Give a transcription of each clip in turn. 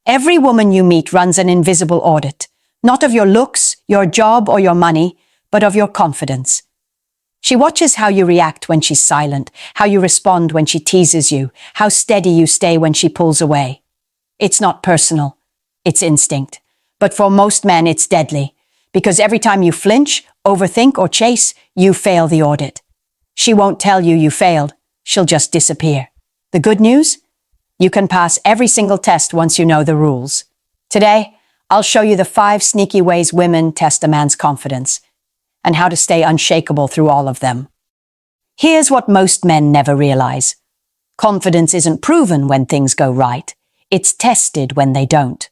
Every woman you meet runs an invisible audit, not of your looks, your job, or your money, but of your confidence. She watches how you react when she's silent, how you respond when she teases you, how steady you stay when she pulls away. It's not personal, it's instinct. But for most men, it's deadly, because every time you flinch, overthink, or chase, you fail the audit. She won't tell you you failed, she'll just disappear. The good news? You can pass every single test once you know the rules. Today, I'll show you the 5 sneaky ways women test a man's confidence, and how to stay unshakable through all of them. Here's what most men never realize. Confidence isn't proven when things go right. It's tested when they don't.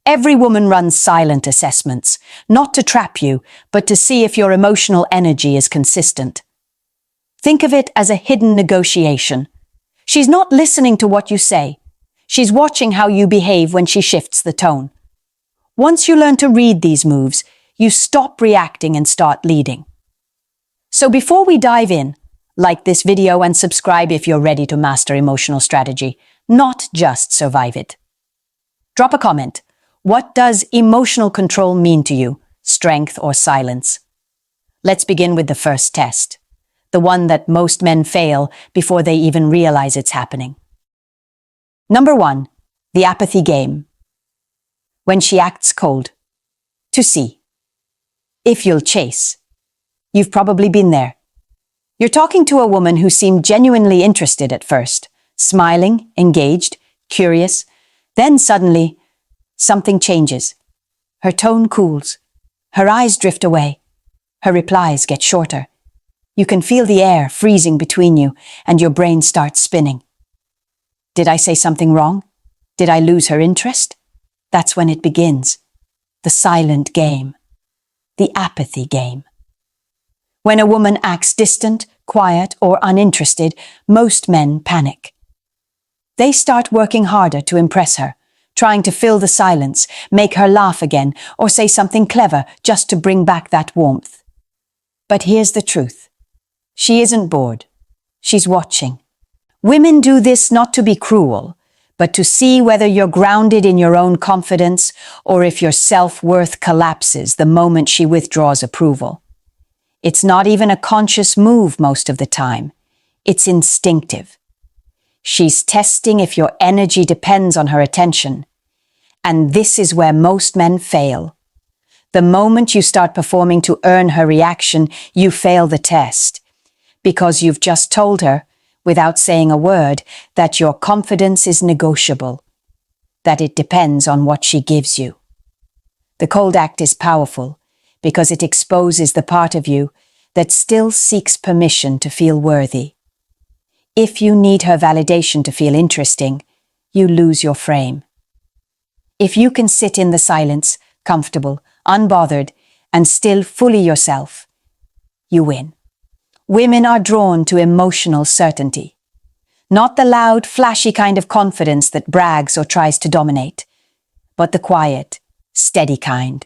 Every woman runs silent assessments, not to trap you, but to see if your emotional energy is consistent. Think of it as a hidden negotiation. She's not listening to what you say. She's watching how you behave when she shifts the tone. Once you learn to read these moves, you stop reacting and start leading. So before we dive in, like this video and subscribe if you're ready to master emotional strategy, not just survive it. Drop a comment. What does emotional control mean to you, strength or silence? Let's begin with the first test, the one that most men fail before they even realize it's happening. Number 1, the apathy game. When she acts cold. To see if you'll chase. You've probably been there. You're talking to a woman who seemed genuinely interested at first, smiling, engaged, curious. Then suddenly, something changes. Her tone cools. Her eyes drift away. Her replies get shorter. You can feel the air freezing between you, and your brain starts spinning. Did I say something wrong? Did I lose her interest? That's when it begins. The silent game. The apathy game. When a woman acts distant, quiet, or uninterested, most men panic. They start working harder to impress her, trying to fill the silence, make her laugh again, or say something clever just to bring back that warmth. But here's the truth. She isn't bored. She's watching. Women do this not to be cruel, but to see whether you're grounded in your own confidence or if your self-worth collapses the moment she withdraws approval. It's not even a conscious move most of the time. It's instinctive. She's testing if your energy depends on her attention. And this is where most men fail. The moment you start performing to earn her reaction, you fail the test. Because you've just told her, without saying a word, that your confidence is negotiable, that it depends on what she gives you. The cold act is powerful because it exposes the part of you that still seeks permission to feel worthy. If you need her validation to feel interesting, you lose your frame. If you can sit in the silence, comfortable, unbothered, and still fully yourself, you win. Women are drawn to emotional certainty. Not the loud, flashy kind of confidence that brags or tries to dominate, but the quiet, steady kind.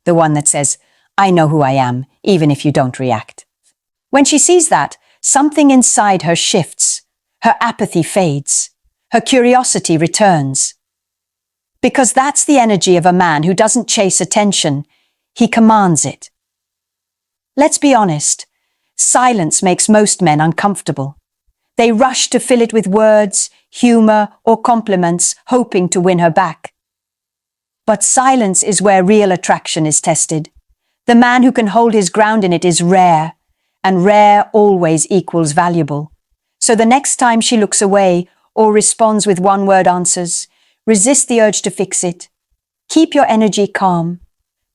The one that says, I know who I am, even if you don't react. When she sees that, something inside her shifts. Her apathy fades. Her curiosity returns. Because that's the energy of a man who doesn't chase attention. He commands it. Let's be honest. Silence makes most men uncomfortable. They rush to fill it with words, humor, or compliments, hoping to win her back. But silence is where real attraction is tested. The man who can hold his ground in it is rare, and rare always equals valuable. So the next time she looks away or responds with one-word answers, resist the urge to fix it. Keep your energy calm.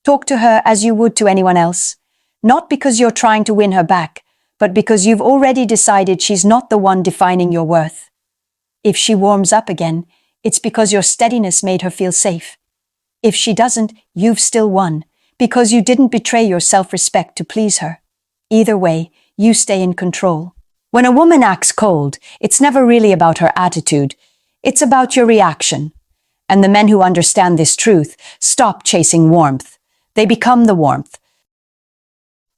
Talk to her as you would to anyone else. Not because you're trying to win her back, but because you've already decided she's not the one defining your worth. If she warms up again, it's because your steadiness made her feel safe. If she doesn't, you've still won, because you didn't betray your self-respect to please her. Either way, you stay in control. When a woman acts cold, it's never really about her attitude. It's about your reaction. And the men who understand this truth stop chasing warmth. They become the warmth.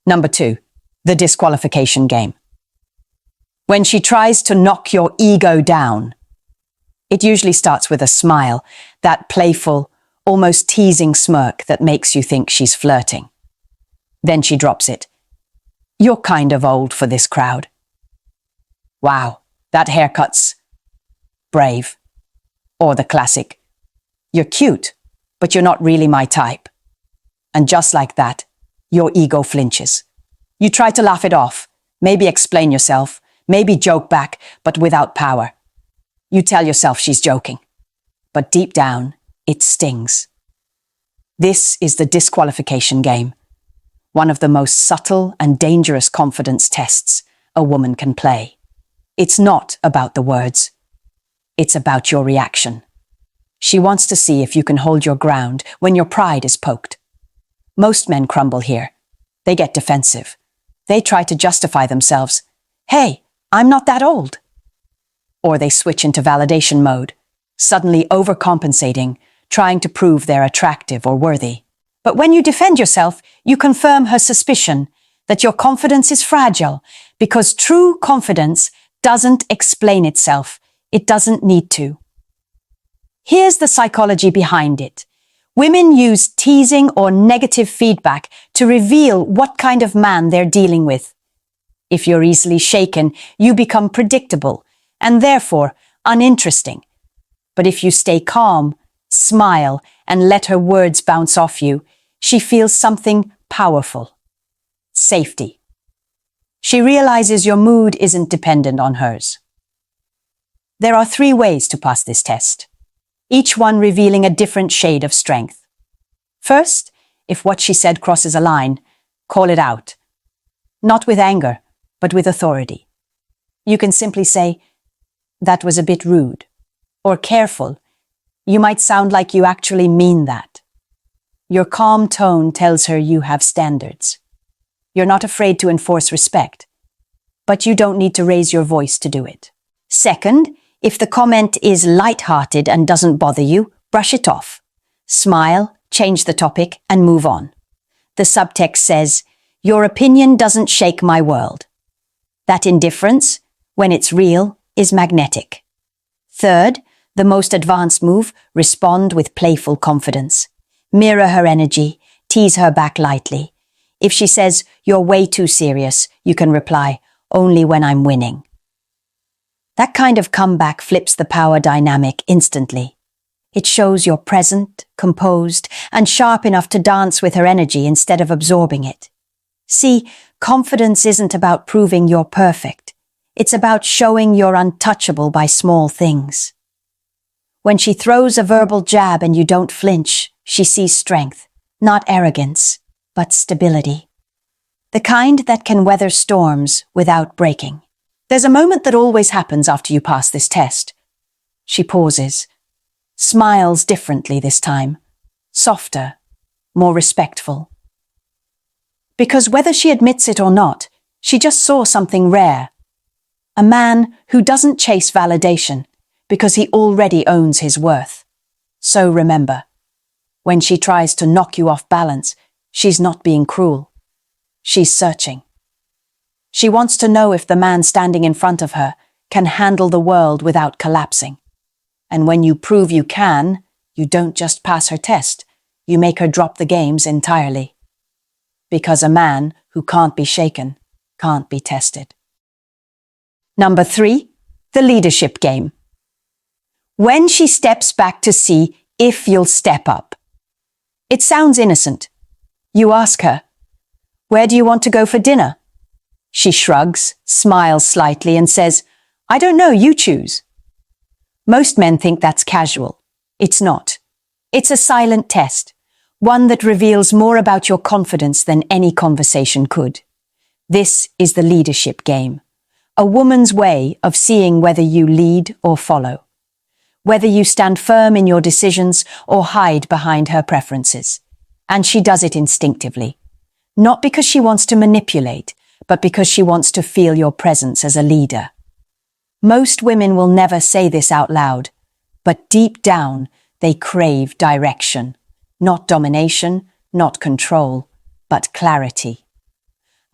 Number 2, the disqualification game. When she tries to knock your ego down, it usually starts with a smile, that playful, almost teasing smirk that makes you think she's flirting. Then she drops it. You're kind of old for this crowd. Wow, that haircut's brave. Or the classic, you're cute, but you're not really my type. And just like that, your ego flinches. You try to laugh it off, maybe explain yourself, maybe joke back, but without power. You tell yourself she's joking. But deep down, it stings. This is the disqualification game, one of the most subtle and dangerous confidence tests a woman can play. It's not about the words. It's about your reaction. She wants to see if you can hold your ground when your pride is poked. Most men crumble here. They get defensive. They try to justify themselves. Hey, I'm not that old. Or they switch into validation mode, suddenly overcompensating, trying to prove they're attractive or worthy. But when you defend yourself, you confirm her suspicion that your confidence is fragile, because true confidence doesn't explain itself. It doesn't need to. Here's the psychology behind it. Women use teasing or negative feedback to reveal what kind of man they're dealing with. If you're easily shaken, you become predictable and therefore uninteresting. But if you stay calm, smile, and let her words bounce off you, she feels something powerful. Safety. She realizes your mood isn't dependent on hers. There are 3 ways to pass this test, each one revealing a different shade of strength. First, if what she said crosses a line, call it out. Not with anger, but with authority. You can simply say, "That was a bit rude," or "Careful, you might sound like you actually mean that." Your calm tone tells her you have standards. You're not afraid to enforce respect, but you don't need to raise your voice to do it. Second, if the comment is light-hearted and doesn't bother you, brush it off. Smile, change the topic, and move on. The subtext says, "Your opinion doesn't shake my world." That indifference, when it's real, is magnetic. Third, the most advanced move, respond with playful confidence. Mirror her energy, tease her back lightly. If she says, "You're way too serious," you can reply, "Only when I'm winning." That kind of comeback flips the power dynamic instantly. It shows you're present, composed, and sharp enough to dance with her energy instead of absorbing it. See, confidence isn't about proving you're perfect. It's about showing you're untouchable by small things. When she throws a verbal jab and you don't flinch, she sees strength, not arrogance, but stability. The kind that can weather storms without breaking. There's a moment that always happens after you pass this test. She pauses, smiles differently this time, softer, more respectful. Because whether she admits it or not, she just saw something rare. A man who doesn't chase validation because he already owns his worth. So remember, when she tries to knock you off balance, she's not being cruel. She's searching. She wants to know if the man standing in front of her can handle the world without collapsing. And when you prove you can, you don't just pass her test, you make her drop the games entirely. Because a man who can't be shaken can't be tested. Number 3, the leadership game. When she steps back to see if you'll step up. It sounds innocent. You ask her, "Where do you want to go for dinner?" She shrugs, smiles slightly, and says, "I don't know, you choose." Most men think that's casual. It's not. It's a silent test, one that reveals more about your confidence than any conversation could. This is the leadership game, a woman's way of seeing whether you lead or follow, whether you stand firm in your decisions or hide behind her preferences. And she does it instinctively, not because she wants to manipulate, but because she wants to feel your presence as a leader. Most women will never say this out loud, but deep down, they crave direction. Not domination, not control, but clarity.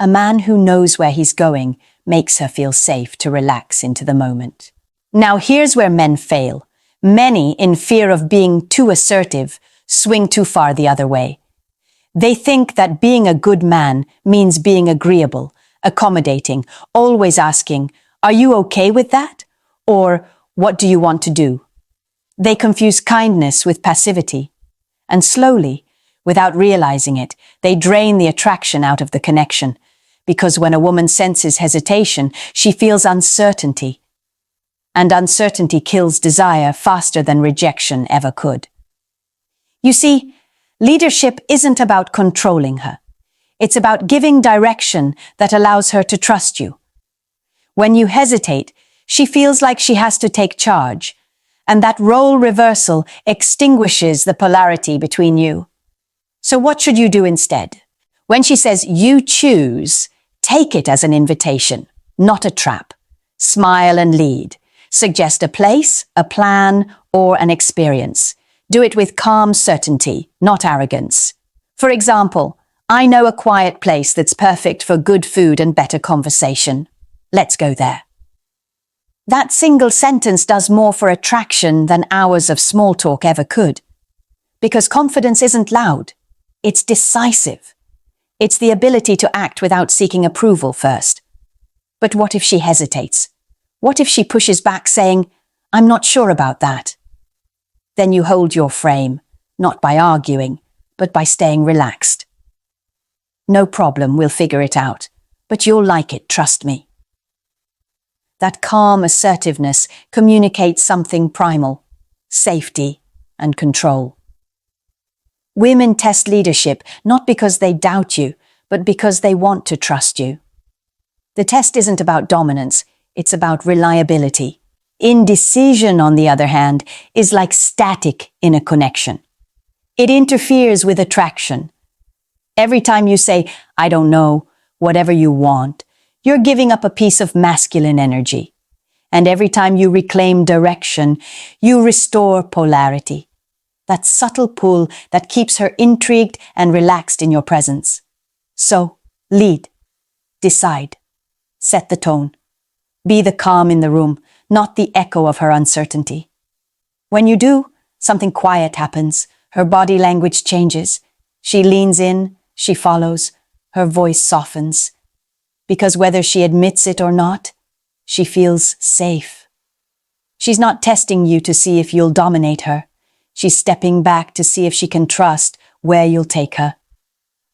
A man who knows where he's going makes her feel safe to relax into the moment. Now here's where men fail, Many, in fear of being too assertive, swing too far the other way. They think that being a good man means being agreeable, accommodating, always asking, "Are you okay with that?" Or, "What do you want to do?" They confuse kindness with passivity. And slowly, without realizing it, they drain the attraction out of the connection. Because when a woman senses hesitation, she feels uncertainty. And uncertainty kills desire faster than rejection ever could. You see, leadership isn't about controlling her. It's about giving direction that allows her to trust you. When you hesitate, she feels like she has to take charge, and that role reversal extinguishes the polarity between you. So what should you do instead? When she says, "You choose," take it as an invitation, not a trap. Smile and lead. Suggest a place, a plan, or an experience. Do it with calm certainty, not arrogance. For example, "I know a quiet place that's perfect for good food and better conversation. Let's go there." That single sentence does more for attraction than hours of small talk ever could. Because confidence isn't loud, it's decisive. It's the ability to act without seeking approval first. But what if she hesitates? What if she pushes back saying, "I'm not sure about that"? Then you hold your frame, not by arguing, but by staying relaxed. "No problem, we'll figure it out, but you'll like it, trust me." That calm assertiveness communicates something primal: safety and control. Women test leadership not because they doubt you, but because they want to trust you. The test isn't about dominance, it's about reliability. Indecision, on the other hand, is like static in a connection. It interferes with attraction. Every time you say, "I don't know," whatever you want, you're giving up a piece of masculine energy. And every time you reclaim direction, you restore polarity. That subtle pull that keeps her intrigued and relaxed in your presence. So, lead. Decide. Set the tone. Be the calm in the room, not the echo of her uncertainty. When you do, something quiet happens. Her body language changes. She leans in, she follows, her voice softens. Because whether she admits it or not, she feels safe. She's not testing you to see if you'll dominate her. She's stepping back to see if she can trust where you'll take her.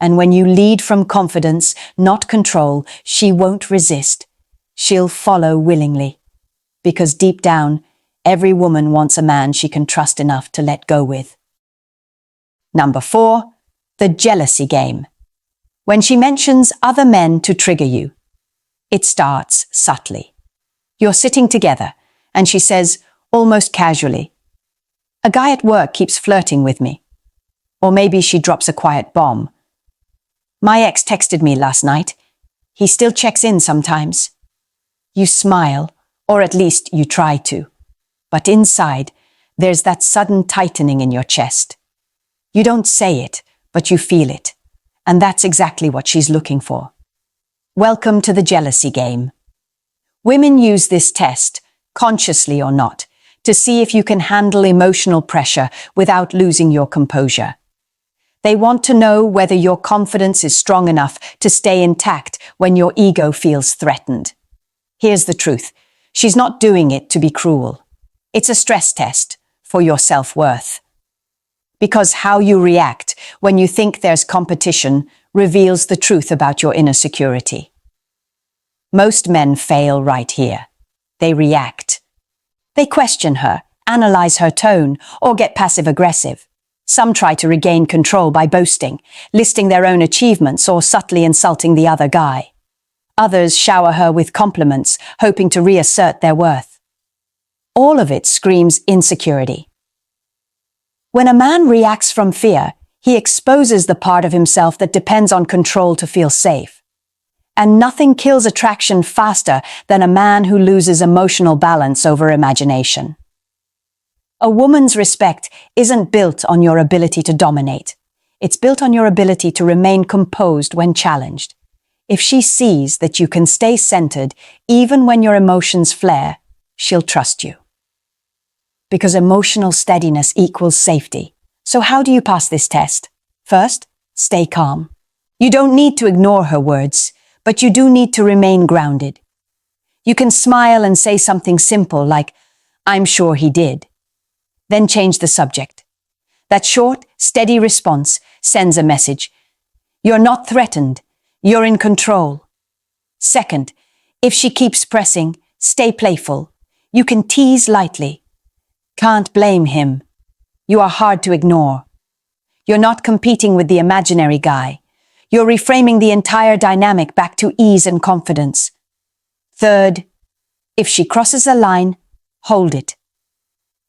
And when you lead from confidence, not control, she won't resist. She'll follow willingly. Because deep down, every woman wants a man she can trust enough to let go with. Number 4, the jealousy game. When she mentions other men to trigger you, it starts subtly. You're sitting together, and she says, almost casually, "A guy at work keeps flirting with me." Or maybe she drops a quiet bomb. "My ex texted me last night. He still checks in sometimes." You smile, or at least you try to. But inside, there's that sudden tightening in your chest. You don't say it, but you feel it. And that's exactly what she's looking for. Welcome to the jealousy game. Women use this test, consciously or not, to see if you can handle emotional pressure without losing your composure. They want to know whether your confidence is strong enough to stay intact when your ego feels threatened. Here's the truth. She's not doing it to be cruel. It's a stress test for your self-worth. Because how you react when you think there's competition reveals the truth about your inner security. Most men fail right here. They react. They question her, analyze her tone, or get passive-aggressive. Some try to regain control by boasting, listing their own achievements, or subtly insulting the other guy. Others shower her with compliments, hoping to reassert their worth. All of it screams insecurity. When a man reacts from fear, he exposes the part of himself that depends on control to feel safe. And nothing kills attraction faster than a man who loses emotional balance over imagination. A woman's respect isn't built on your ability to dominate. It's built on your ability to remain composed when challenged. If she sees that you can stay centered even when your emotions flare, she'll trust you. because emotional steadiness equals safety. So how do you pass this test? First, stay calm. You don't need to ignore her words, but you do need to remain grounded. You can smile and say something simple like, "I'm sure he did." Then change the subject. That short, steady response sends a message. You're not threatened. You're in control. Second, if she keeps pressing, stay playful. You can tease lightly. Can't blame him. You are hard to ignore. You're not competing with the imaginary guy. You're reframing the entire dynamic back to ease and confidence. Third, if she crosses a line, hold it.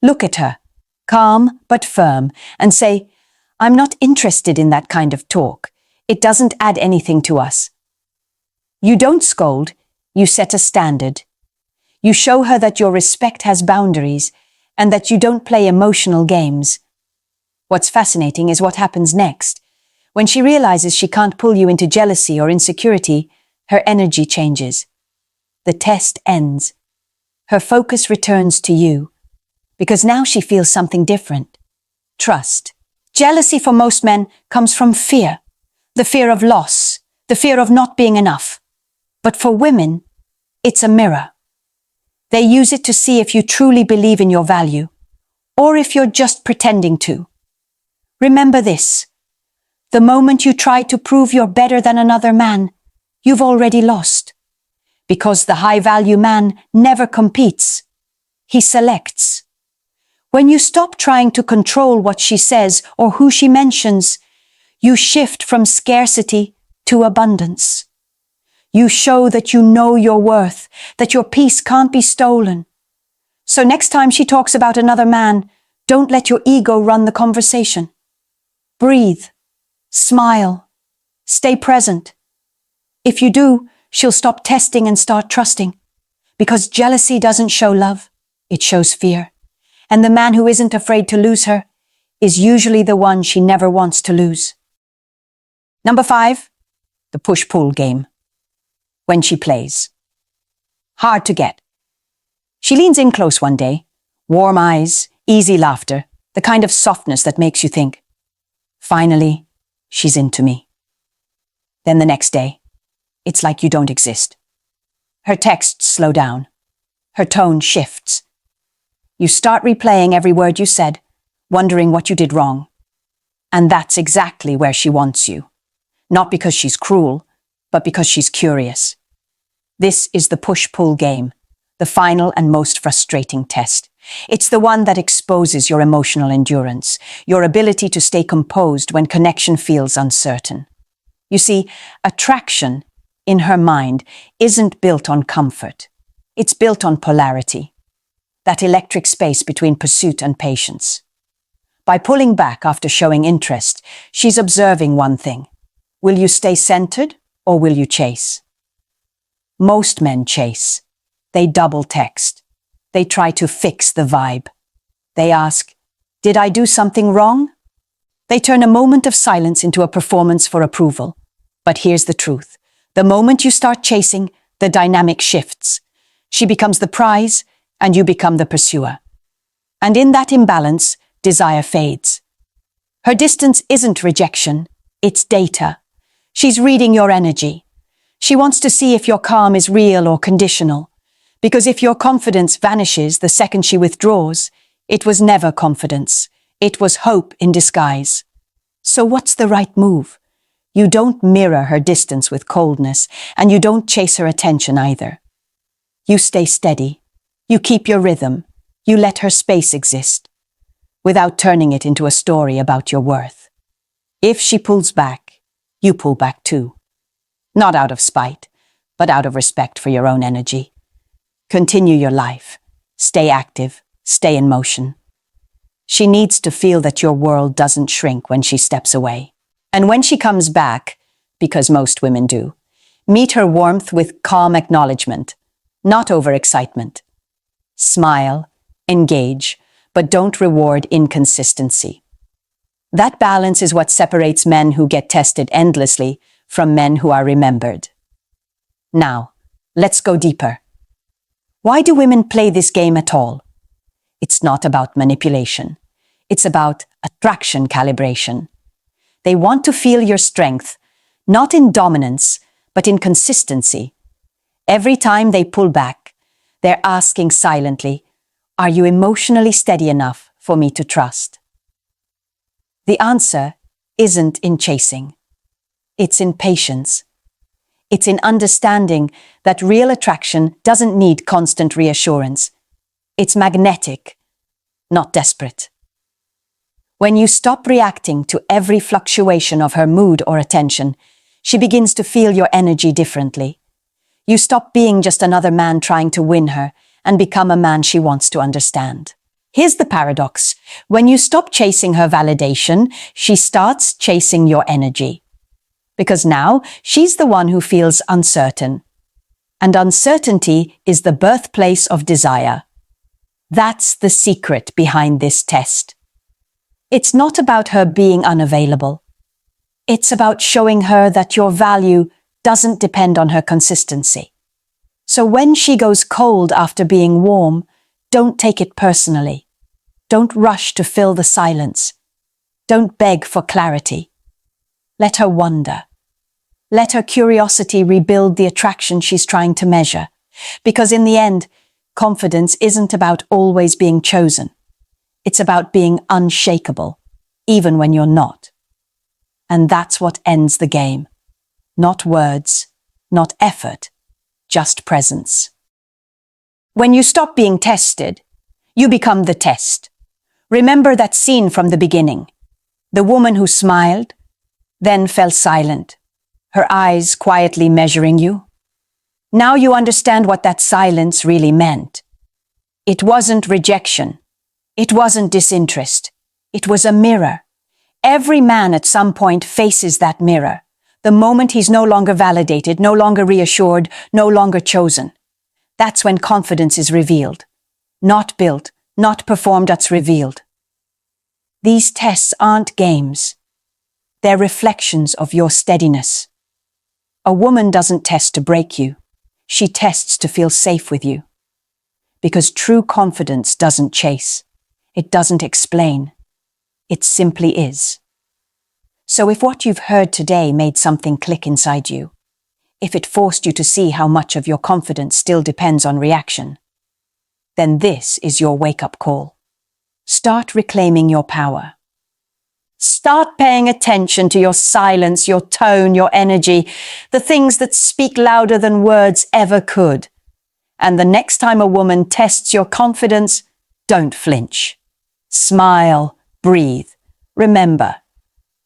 Look at her, calm but firm, and say, "I'm not interested in that kind of talk. It doesn't add anything to us." You don't scold, you set a standard. You show her that your respect has boundaries and that you don't play emotional games. What's fascinating is what happens next. When she realizes she can't pull you into jealousy or insecurity, her energy changes. The test ends. Her focus returns to you, because now she feels something different. Trust. Jealousy for most men comes from fear. The fear of loss, the fear of not being enough. But for women, it's a mirror. They use it to see if you truly believe in your value, or if you're just pretending to. Remember this. The moment you try to prove you're better than another man, you've already lost. Because the high-value man never competes. He selects. When you stop trying to control what she says or who she mentions, you shift from scarcity to abundance. You show that you know your worth, that your peace can't be stolen. So next time she talks about another man, don't let your ego run the conversation. Breathe. Smile. Stay present. If you do, she'll stop testing and start trusting. Because jealousy doesn't show love, it shows fear. And the man who isn't afraid to lose her is usually the one she never wants to lose. Number 5, the push-pull game. When she plays. Hard to get. She leans in close one day, warm eyes, easy laughter, the kind of softness that makes you think, finally, she's into me. Then the next day, it's like you don't exist. Her texts slow down. Her tone shifts. You start replaying every word you said, wondering what you did wrong. And that's exactly where she wants you. Not because she's cruel, but because she's curious. This is the push-pull game, the final and most frustrating test. It's the one that exposes your emotional endurance, your ability to stay composed when connection feels uncertain. You see, attraction, in her mind, isn't built on comfort. It's built on polarity, that electric space between pursuit and patience. By pulling back after showing interest, she's observing one thing. Will you stay centered or will you chase? Most men chase. They double text. They try to fix the vibe. They ask, "Did I do something wrong?" They turn a moment of silence into a performance for approval. But here's the truth. The moment you start chasing, the dynamic shifts. She becomes the prize, and you become the pursuer. And in that imbalance, desire fades. Her distance isn't rejection, it's data. She's reading your energy. She wants to see if your calm is real or conditional. Because if your confidence vanishes the second she withdraws, it was never confidence. It was hope in disguise. So what's the right move? You don't mirror her distance with coldness, and you don't chase her attention either. You stay steady. You keep your rhythm. You let her space exist, without turning it into a story about your worth. If she pulls back, you pull back too. Not out of spite, but out of respect for your own energy. Continue your life. Stay active. Stay in motion. She needs to feel that your world doesn't shrink when she steps away. And when she comes back, because most women do, meet her warmth with calm acknowledgement, not overexcitement. Smile, engage, but don't reward inconsistency. That balance is what separates men who get tested endlessly from men who are remembered. Now, let's go deeper. Why do women play this game at all? It's not about manipulation. It's about attraction calibration. They want to feel your strength, not in dominance, but in consistency. Every time they pull back, they're asking silently, "Are you emotionally steady enough for me to trust?" The answer isn't in chasing. It's in patience. It's in understanding that real attraction doesn't need constant reassurance. It's magnetic, not desperate. When you stop reacting to every fluctuation of her mood or attention, she begins to feel your energy differently. You stop being just another man trying to win her and become a man she wants to understand. Here's the paradox. When you stop chasing her validation, she starts chasing your energy. Because now she's the one who feels uncertain. And uncertainty is the birthplace of desire. That's the secret behind this test. It's not about her being unavailable. It's about showing her that your value doesn't depend on her consistency. So when she goes cold after being warm, don't take it personally. Don't rush to fill the silence. Don't beg for clarity. Let her wonder. Let her curiosity rebuild the attraction she's trying to measure. Because in the end, confidence isn't about always being chosen. It's about being unshakable, even when you're not. And that's what ends the game. Not words, not effort, just presence. When you stop being tested, you become the test. Remember that scene from the beginning. The woman who smiled, then fell silent, her eyes quietly measuring you. Now you understand what that silence really meant. It wasn't rejection. It wasn't disinterest. It was a mirror. Every man at some point faces that mirror. The moment he's no longer validated, no longer reassured, no longer chosen. That's when confidence is revealed. Not built, not performed, that's revealed. These tests aren't games. They're reflections of your steadiness. A woman doesn't test to break you. She tests to feel safe with you. Because true confidence doesn't chase. It doesn't explain. It simply is. So if what you've heard today made something click inside you, if it forced you to see how much of your confidence still depends on reaction, then this is your wake-up call. Start reclaiming your power. Start paying attention to your silence, your tone, your energy, the things that speak louder than words ever could. And the next time a woman tests your confidence, don't flinch. Smile, breathe. Remember,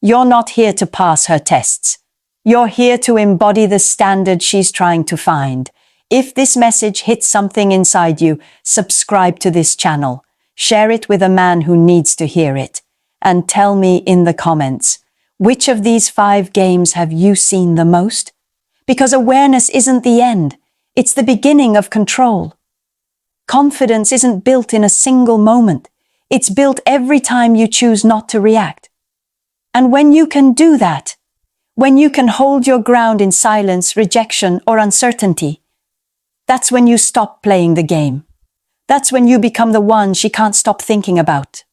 you're not here to pass her tests. You're here to embody the standard she's trying to find. If this message hits something inside you, subscribe to this channel. Share it with a man who needs to hear it. And tell me in the comments, which of these 5 games have you seen the most? Because awareness isn't the end. It's the beginning of control. Confidence isn't built in a single moment. It's built every time you choose not to react. And when you can do that, when you can hold your ground in silence, rejection, or uncertainty, that's when you stop playing the game. That's when you become the one she can't stop thinking about.